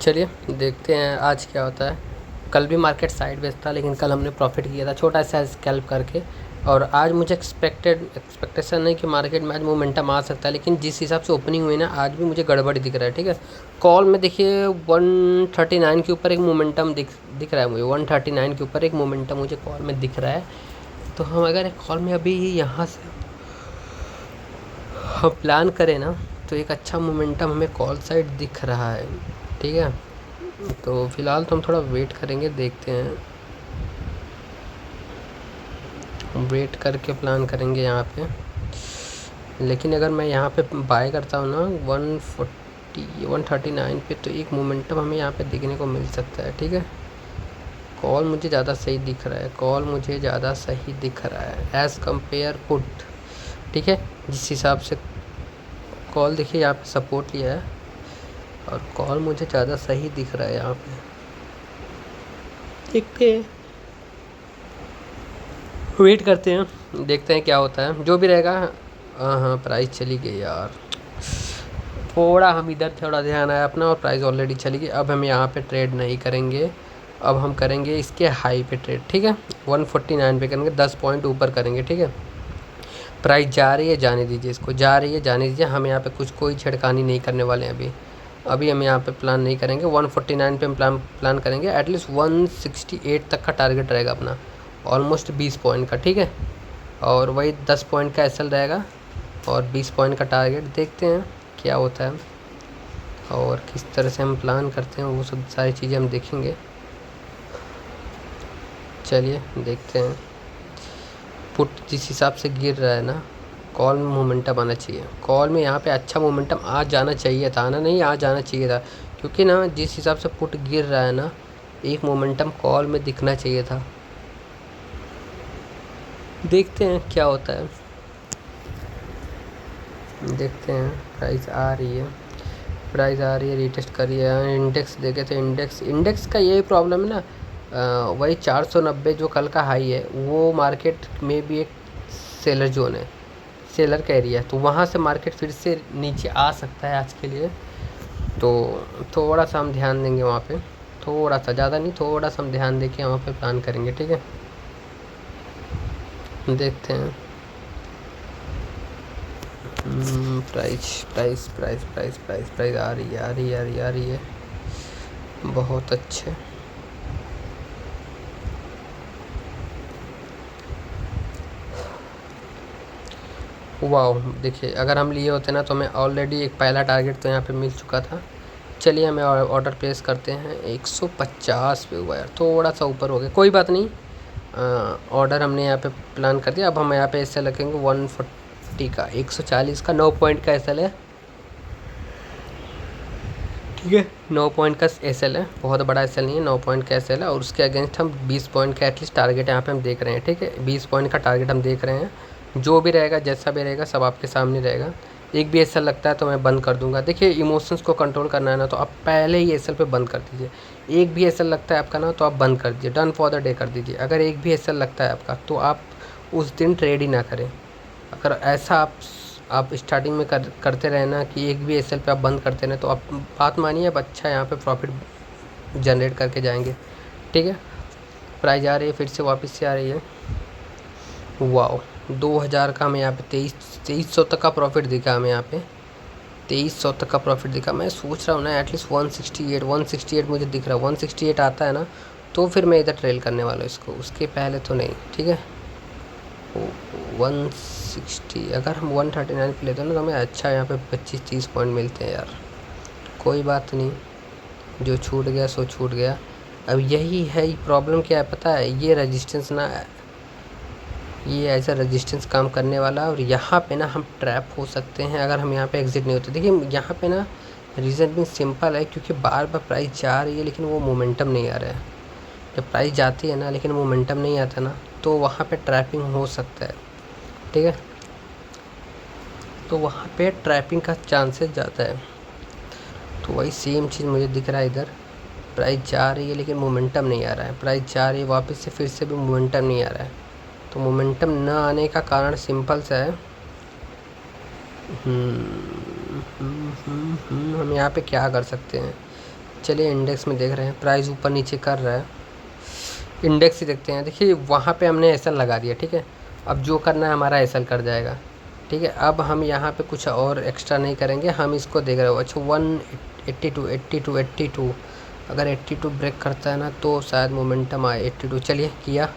चलिए देखते हैं आज क्या होता है। कल भी मार्केट साइडवेज था, लेकिन कल हमने प्रॉफिट किया था छोटा सा स्कैल्प करके। और आज मुझे एक्सपेक्टेशन नहीं कि मार्केट में आज मोमेंटम आ सकता है, लेकिन जिस हिसाब से ओपनिंग हुई ना, आज भी मुझे गड़बड़ दिख रहा है। ठीक है, कॉल में देखिए 139 के ऊपर एक मोमेंटम दिख रहा है मुझे। 139 के ऊपर एक मोमेंटम मुझे कॉल में दिख रहा है। तो हम अगर एक कॉल में अभी यहाँ से हम प्लान करें ना, तो एक अच्छा मोमेंटम हमें कॉल साइड दिख रहा है। ठीक है, तो फ़िलहाल तो हम थोड़ा वेट करेंगे, देखते हैं, वेट करके प्लान करेंगे यहाँ पे। लेकिन अगर मैं यहाँ पे बाय करता हूँ ना 139 पे, तो एक मोमेंटम हमें यहाँ पे देखने को मिल सकता है। ठीक है, कॉल मुझे ज़्यादा सही दिख रहा है, कॉल मुझे ज़्यादा सही दिख रहा है एज़ कम्पेयर पुट। ठीक है, जिस हिसाब से कॉल देखिए यहाँ पे सपोर्ट लिया है, और कॉल मुझे ज़्यादा सही दिख रहा है यहाँ पे। देखते हैं, वेट करते हैं, देखते हैं क्या होता है, जो भी रहेगा। हाँ, प्राइस चली गई यार, थोड़ा हम इधर थोड़ा ध्यान आया अपना, और प्राइस ऑलरेडी चली गई। अब हम यहाँ पे ट्रेड नहीं करेंगे, अब हम करेंगे इसके हाई पे ट्रेड। ठीक है, 149 पे करेंगे, 10 पॉइंट ऊपर करेंगे। ठीक है, प्राइस जा रही है, जाने दीजिए इसको, जा रही है जाने दीजिए। हम यहाँ पे कोई छिड़कानी नहीं करने वाले हैं अभी। अभी हम यहाँ पे प्लान नहीं करेंगे, 149 पे हम प्लान करेंगे। एटलीस्ट 168 तक का टारगेट रहेगा अपना, ऑलमोस्ट 20 पॉइंट का। ठीक है, और वही 10 पॉइंट का एसएल रहेगा, और 20 पॉइंट का टारगेट। देखते हैं क्या होता है और किस तरह से हम प्लान करते हैं, वो सब सारी चीज़ें हम देखेंगे। चलिए देखते हैं। पुट जिस हिसाब से गिर रहा है ना, कॉल में मोमेंटम आना चाहिए। कॉल में यहाँ पे अच्छा मोमेंटम आ जाना चाहिए था, आना नहीं, आ जाना चाहिए था। क्योंकि ना जिस हिसाब से पुट गिर रहा है ना, एक मोमेंटम कॉल में दिखना चाहिए था। देखते हैं क्या होता है, देखते हैं। प्राइस आ रही है, प्राइस आ रही है, रिटेस्ट करिए। इंडेक्स देखे तो इंडेक्स का यही प्रॉब्लम है ना, वही 490 जो कल का हाई है, वो मार्केट में भी एक सेलर जोन है, सेलर का एरिया है। तो वहाँ से मार्केट फिर से नीचे आ सकता है आज के लिए। तो थोड़ा सा हम ध्यान देंगे वहाँ पे, थोड़ा सा, ज़्यादा नहीं, थोड़ा सा हम ध्यान देके वहाँ पे प्लान करेंगे। ठीक है, देखते हैं। Price price price price price price आ रही है, आ रही है, आ रही है, आ रही है, बहुत अच्छे। वाह, देखिए अगर हम लिए होते ना, तो हमें ऑलरेडी एक पहला टारगेट तो यहाँ पे मिल चुका था। चलिए हमें ऑर्डर प्लेस करते हैं। 150 पे हुआ यार, थोड़ा सा ऊपर हो गया, कोई बात नहीं। ऑर्डर हमने यहाँ पे प्लान कर दिया। अब हम यहाँ पे ऐसे रखेंगे 140 का, 140 का 9 पॉइंट का एसएल है। ठीक है, 9 पॉइंट का एसएल है, बहुत बड़ा एसएल नहीं है, 9 पॉइंट का एसएल है। और उसके अगेंस्ट हम 20 पॉइंट का एटलीस्ट टारगेट यहाँ पे हम देख रहे हैं। ठीक है, 20 पॉइंट का टारगेट हम देख रहे हैं। जो भी रहेगा, जैसा भी रहेगा, सब आपके सामने रहेगा। एक भी एसएल लगता है तो मैं बंद कर दूंगा। देखिए, इमोशंस को कंट्रोल करना है ना, तो आप पहले ही एसएल पे बंद कर दीजिए। एक भी एसएल लगता है आपका ना, तो आप बंद कर दीजिए, डन फॉर द डे कर दीजिए। अगर एक भी एसएल लगता है आपका, तो आप उस दिन ट्रेड ही ना करें। अगर ऐसा आप स्टार्टिंग में करते रहे ना, कि एक भी एसएल पे आप बंद करते रहे, तो आप बात मानिए, अब अच्छा यहाँ पे प्रॉफिट जनरेट करके जाएंगे। ठीक है, प्राइस आ रही है, फिर से वापस से आ रही है। वाओ, 2000 का हमें यहाँ पे 2300 तक का प्रॉफिट दिखा हमें यहाँ पे, 2300 तक का प्रॉफिट दिखा। मैं सोच रहा हूँ ना, एटलीस्ट 168 मुझे दिख रहा है। 168 आता है ना, तो फिर मैं इधर ट्रेल करने वाला हूँ इसको, उसके पहले तो नहीं। ठीक है, 160, अगर हम 139 पे लेते हैं ना, तो हमें अच्छा यहाँ पे 25-30 पॉइंट मिलते हैं यार। कोई बात नहीं, जो छूट गया सो छूट गया। अब यही है प्रॉब्लम, क्या है पता है, ये रेजिस्टेंस ना, ये ऐसा रेजिस्टेंस काम करने वाला, और यहाँ पे ना हम ट्रैप हो सकते हैं अगर हम यहाँ पे एग्जिट नहीं होते। देखिए यहाँ पे ना रीज़न भी सिंपल है, क्योंकि बार बार प्राइस जा रही है, लेकिन वो मोमेंटम नहीं आ रहा है। जब प्राइस जाती है ना, लेकिन मोमेंटम नहीं आता ना, तो वहाँ पे ट्रैपिंग हो सकता है। ठीक है, तो वहाँ पे ट्रैपिंग का चांसेस ज़्यादा है। तो वही सेम चीज़ मुझे दिख रहा है इधर, प्राइस जा रही है लेकिन मोमेंटम नहीं आ रहा है। प्राइस जा रही है वापस से, फिर से भी मोमेंटम नहीं आ रहा है। तो मोमेंटम न आने का कारण सिंपल सा है। हम यहाँ पे क्या कर सकते हैं, चलिए इंडेक्स में देख रहे हैं, प्राइस ऊपर नीचे कर रहा है, इंडेक्स ही देखते हैं। देखिए वहाँ पे हमने एसएल लगा दिया, ठीक है। अब जो करना है हमारा एसएल कर जाएगा, ठीक है। अब हम यहाँ पे कुछ और एक्स्ट्रा नहीं करेंगे, हम इसको देख रहे हो। अच्छा 182 अगर 82 ब्रेक करता है ना तो शायद मोमेंटम आए। 82 चलिए किया,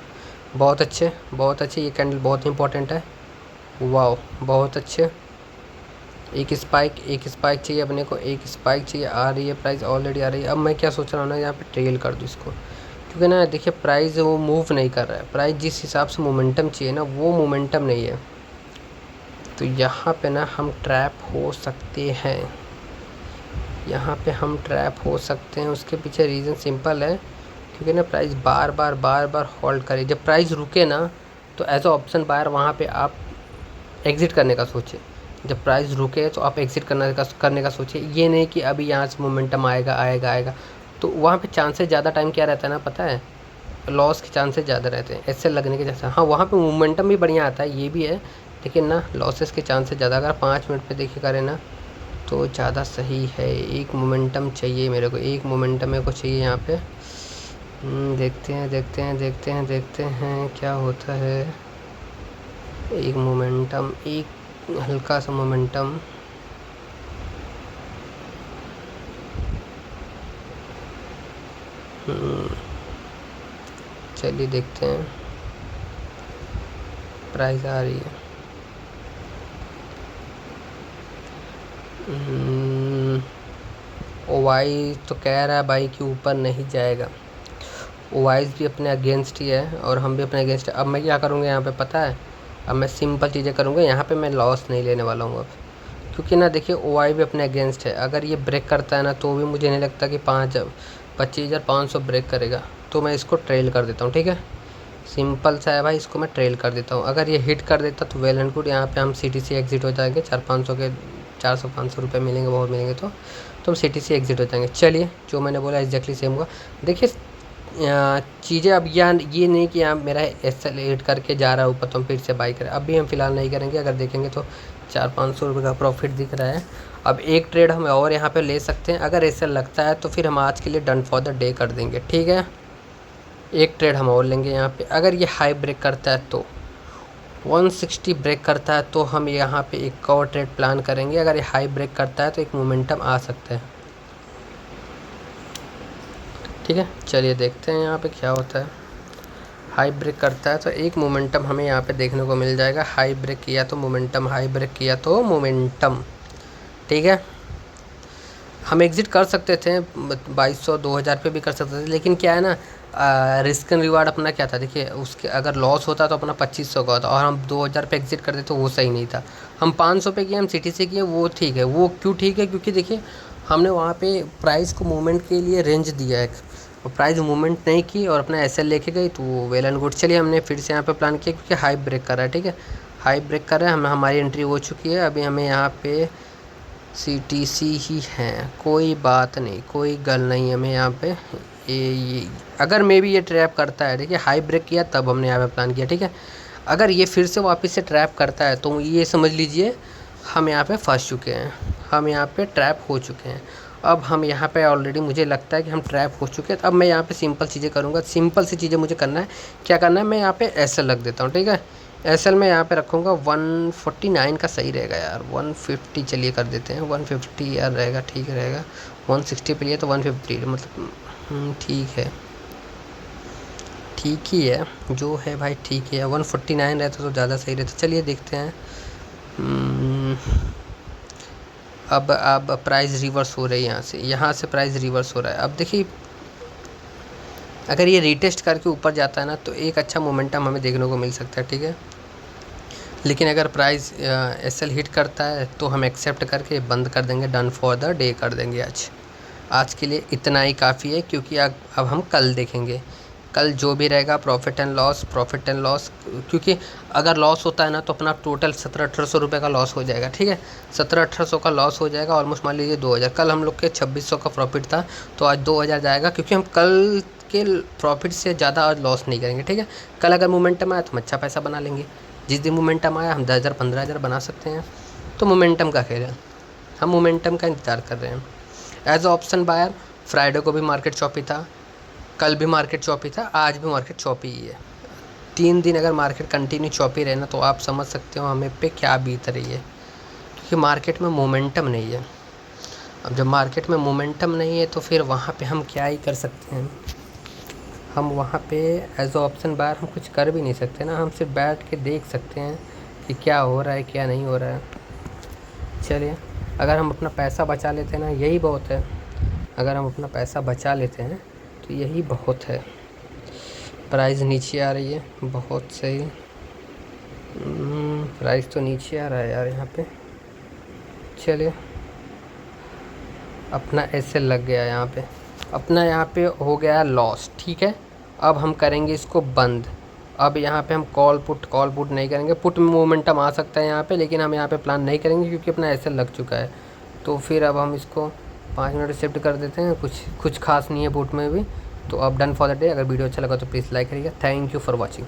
बहुत अच्छे बहुत अच्छे। ये कैंडल बहुत इंपॉर्टेंट है, वाह बहुत अच्छे। एक स्पाइक चाहिए अपने को, एक स्पाइक चाहिए। आ रही है प्राइस, ऑलरेडी आ रही है। अब मैं क्या सोच रहा हूँ ना, यहाँ पे ट्रेल कर दूँ इसको, क्योंकि ना देखिए प्राइस वो मूव नहीं कर रहा है। प्राइस जिस हिसाब से मोमेंटम चाहिए ना, वो मोमेंटम नहीं है। तो यहाँ पे ना हम ट्रैप हो सकते हैं, यहाँ पे हम ट्रैप हो सकते हैं। उसके पीछे रीज़न सिंपल है, क्योंकि ना प्राइस बार बार होल्ड करे। जब प्राइस रुके ना तो एज अ ऑप्शन बायर वहाँ पे आप एग्ज़िट करने का सोचिए। जब प्राइस रुके तो आप एग्ज़िट करने का सोचिए। ये नहीं कि अभी यहाँ से मोमेंटम आएगा। तो वहाँ पे चांसेस ज़्यादा टाइम क्या रहता है ना, पता है, लॉस के चांसेस ज़्यादा रहते हैं, ऐसे लगने के जैसा। हाँ वहाँ पे मोमेंटम भी बढ़िया आता है, ये भी है, लेकिन ना लॉसेस के चांसेस ज़्यादा। अगर 5 मिनट पे देखिए करें ना तो ज़्यादा सही है। एक मोमेंटम चाहिए मेरे को, एक मोमेंटम मेरे को चाहिए यहाँ पे। देखते हैं क्या होता है। एक मोमेंटम, एक हल्का सा मोमेंटम। चलिए देखते हैं, प्राइस आ रही है। ओवाइस तो कह रहा है भाई कि ऊपर नहीं जाएगा। ओवाइस भी अपने अगेंस्ट ही है और हम भी अपने अगेंस्ट है। अब मैं क्या करूँगा यहाँ पे पता है, अब मैं सिंपल चीज़ें करूँगा। यहाँ पे मैं लॉस नहीं लेने वाला हूँ अब, क्योंकि ना देखिए ओवाई भी अपने अगेंस्ट है। अगर ये ब्रेक करता है ना तो भी मुझे नहीं लगता कि 25,500 ब्रेक करेगा। तो मैं इसको ट्रेल कर देता हूँ, ठीक है। सिंपल सा है भाई, इसको मैं ट्रेल कर देता हूँ। अगर ये हिट कर देता तो वेल एंड गुड, यहाँ पे हम CTC एग्जिट हो जाएंगे। 400-500 रुपये मिलेंगे, बहुत मिलेंगे तो हम CTC एग्जिट हो जाएंगे। चलिए जो मैंने बोला एग्जैक्टली सेम हुआ। देखिए चीज़ें अब ये नहीं कि यहाँ मेरा एसएल हिट करके जा रहा है ऊपर तो हम फिर से बाई करें। अभी हम फिलहाल नहीं करेंगे। अगर देखेंगे तो 400-500 रुपये का प्रॉफिट दिख रहा है। अब एक ट्रेड हम और यहाँ पे ले सकते हैं। अगर एसएल लगता है तो फिर हम आज के लिए डन फॉर द डे कर देंगे, ठीक है। एक ट्रेड हम और लेंगे यहाँ पे। अगर ये हाई ब्रेक करता है तो 160 ब्रेक करता है तो हम यहाँ पे एक और ट्रेड प्लान करेंगे। अगर ये हाई ब्रेक करता है तो एक मोमेंटम आ सकता है, ठीक है। चलिए देखते हैं यहाँ पे क्या होता है। हाई ब्रेक करता है तो एक मोमेंटम हमें यहाँ पे देखने को मिल जाएगा। हाई ब्रेक किया तो मोमेंटम, हाई ब्रेक किया तो मोमेंटम, ठीक है। हम एग्ज़िट कर सकते थे 2200-2000 पे भी कर सकते थे, लेकिन क्या है ना रिस्क एंड रिवार्ड अपना क्या था। देखिए उसके अगर लॉस होता तो अपना 2500 का होता और हम 2000 पे एग्ज़िट करते तो वो सही नहीं था। हम 500 पे किए, हम CTC किए, वो ठीक है। वो क्यों ठीक है, क्योंकि देखिए हमने वहाँ पे प्राइस को मूवमेंट के लिए रेंज दिया है और प्राइस मूवमेंट नहीं की और अपना एसएल लेके गई तो वो वेल एंड गुड। चलिए हमने फिर से यहाँ पे प्लान किया, क्योंकि हाई ब्रेक कर रहा है, ठीक है। हाई ब्रेक कर रहा है, हमारी एंट्री हो चुकी है। अभी हमें यहाँ पे CTC ही है, कोई बात नहीं, कोई गल नहीं। हमें यहाँ पे ये अगर मे भी ये ट्रैप करता है, देखिए हाई ब्रेक किया तब हमने यहाँ पे प्लान किया, ठीक है। अगर ये फिर से वापस से ट्रैप करता है तो ये समझ लीजिए हम यहाँ पे फंस चुके हैं, हम यहाँ पे ट्रैप हो चुके हैं। अब हम यहाँ पे ऑलरेडी मुझे लगता है कि हम ट्रैप हो चुके हैं। अब मैं यहाँ पे सिंपल चीज़ें करूँगा, सिंपल सी चीज़ें मुझे करना है। क्या करना है, मैं यहाँ पे एसएल रख देता हूँ, ठीक है। एसएल में यहाँ पे रखूँगा 149 का सही रहेगा यार। 150 चलिए कर देते हैं, 150 यार रहेगा, ठीक रहेगा। 160 पे लिए तो 150 मतलब ठीक है, ठीक ही है जो है भाई, ठीक है। 149 रहता तो ज़्यादा सही रहता। चलिए देखते हैं। अब प्राइस रिवर्स हो रही है यहाँ से प्राइस रिवर्स हो रहा है। अब देखिए अगर ये रीटेस्ट करके ऊपर जाता है ना तो एक अच्छा मोमेंटम हमें देखने को मिल सकता है, ठीक है। लेकिन अगर प्राइस एसएल हिट करता है तो हम एक्सेप्ट करके बंद कर देंगे, डन फॉर द डे कर देंगे। आज के लिए इतना ही काफ़ी है, क्योंकि अब हम कल देखेंगे। कल जो भी रहेगा प्रॉफिट एंड लॉस, क्योंकि अगर लॉस होता है ना तो अपना टोटल 1700-1800 रुपये का लॉस हो जाएगा, ठीक है। 1700-1800 का लॉस हो जाएगा, ऑलमोस्ट मान लीजिए 2000। कल हम लोग के 2600 का प्रॉफिट था तो आज 2000 जाएगा, क्योंकि हम कल के प्रॉफिट से ज़्यादा आज लॉस नहीं करेंगे, ठीक है। कल अगर मोमेंटम आया तो हम अच्छा पैसा बना लेंगे। जिस दिन मोमेंटम आया हम 10,000 15,000 बना सकते हैं। तो मोमेंटम का खेल है, हम मोमेंटम का इंतज़ार कर रहे हैं। एज ऑप्शन बायर फ्राइडे को भी मार्केट चौपी था, कल भी मार्केट चौपी था, आज भी मार्केट चौपी ही है। 3 दिन अगर मार्केट कंटिन्यू चौपी रहे ना तो आप समझ सकते हो हमें पे क्या बीत रही है, क्योंकि मार्केट में मोमेंटम नहीं है। अब जब मार्केट में मोमेंटम नहीं है तो फिर वहाँ पे हम क्या ही कर सकते हैं। हम वहाँ पे एज ऑप्शन बायर हम कुछ कर भी नहीं सकते ना, हम सिर्फ बैठ के देख सकते हैं कि क्या हो रहा है क्या नहीं हो रहा है। चलिए, अगर हम अपना पैसा बचा लेते हैं ना यही बहुत है। अगर हम अपना पैसा बचा लेते हैं तो यही बहुत है। प्राइस नीचे आ रही है, बहुत सही। प्राइस तो नीचे आ रहा है यार यहाँ पे। चलिए, अपना एसएल लग गया यहाँ पे, अपना यहाँ पे हो गया लॉस। ठीक है, अब हम करेंगे इसको बंद। अब यहाँ पे हम कॉल पुट नहीं करेंगे। पुट में मोमेंटम आ सकता है यहाँ पे, लेकिन हम यहाँ पे प्लान नहीं करेंगे क्योंकि अपना एसएल लग चुका है। तो फिर अब हम इसको 5 मिनट शिफ्ट कर देते हैं। कुछ खास नहीं है पुट में भी। तो अब डन फॉर द डे। अगर वीडियो अच्छा लगा तो प्लीज़ लाइक करिएगा। Thank you for watching.